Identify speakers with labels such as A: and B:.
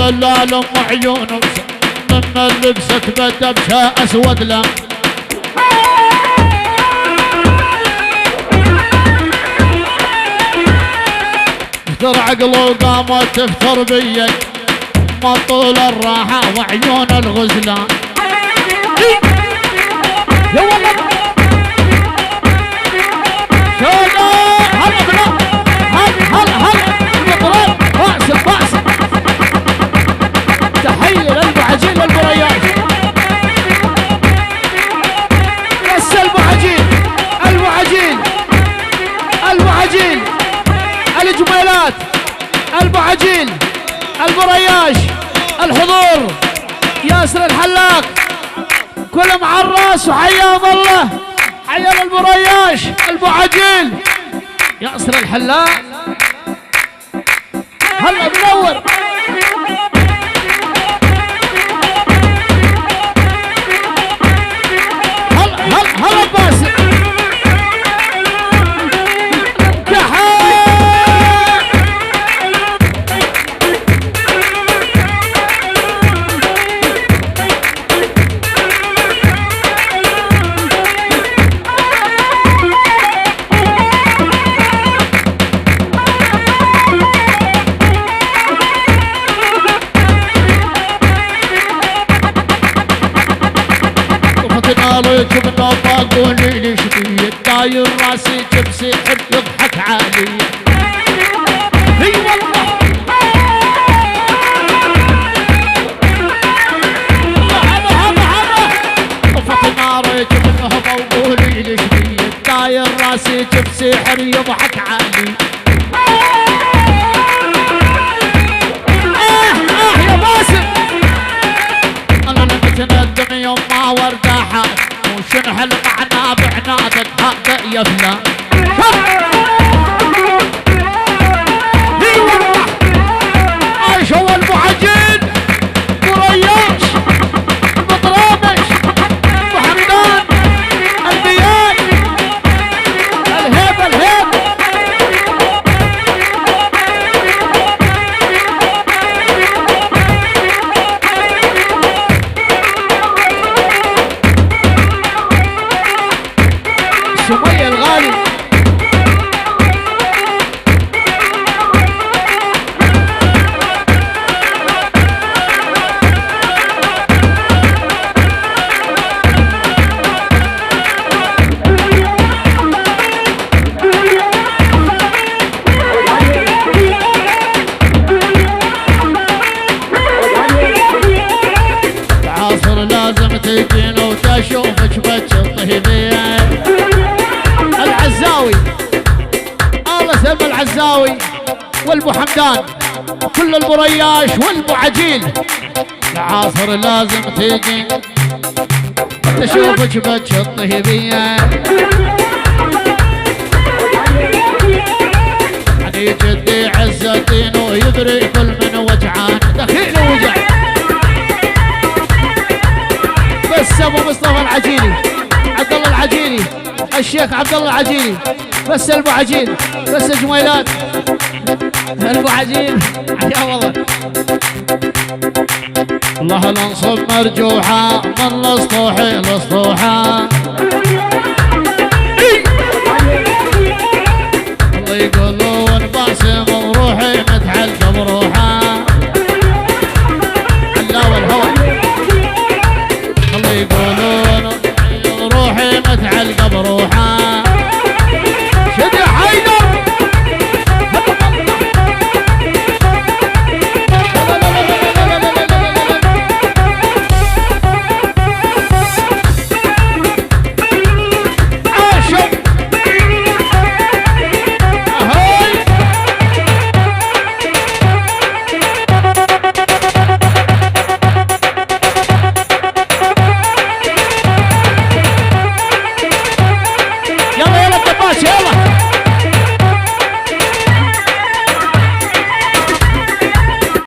A: ظلال ام عيونه من اللبس تبدى بشا اسود له تفتر عقله وقامت تفتر بيا ما طول الراحة وعيون الغزلان يا والله شوقه هلا بلا هلا المطرب باسل تحية للبو عجيل والبو رياش بس البو عجيل الجميلات البو عجيل البو رياش الحضور ياسر الحلاق كلهم على الراس وحياهم الله. حيا البو رياش البو عجيل ياسر الحلاق هلا منور هلا باسل عليك بنوبة قولي ليش بيه داير راسي جبسي حب يضحك علي اي والله طفت نارك بنوبة وقولي ليش بيه داير راسي جبسي حب يضحك علي يا باسل انا لما تندم يوم ما ورداحت شنو هالمعنى بعنادك هذا يا فلان اي والله عايش هو البو عجيل ابو رياش المطرابش ابو حمدان البيان الهيب سمية الغالي العصر لازم تجينا وتشوفك بتشطهبين العزاوي الله سلم العزاوي والبو حمدان كل البو رياش والبو عجيل العصر لازم تيجي تشوفك بتشطه بيا يعني جدي عز الدين ويدري كل من وجعان دخيل وجع بس ابو مصطفى العجيلي عبد الله العجيلي الشيخ عبد الله العجيلي بس البو عجيل بس جميلات البو عجيل يا والله الله الانصب مرجوحه من الاسطوحي الاسطوحه الله يقول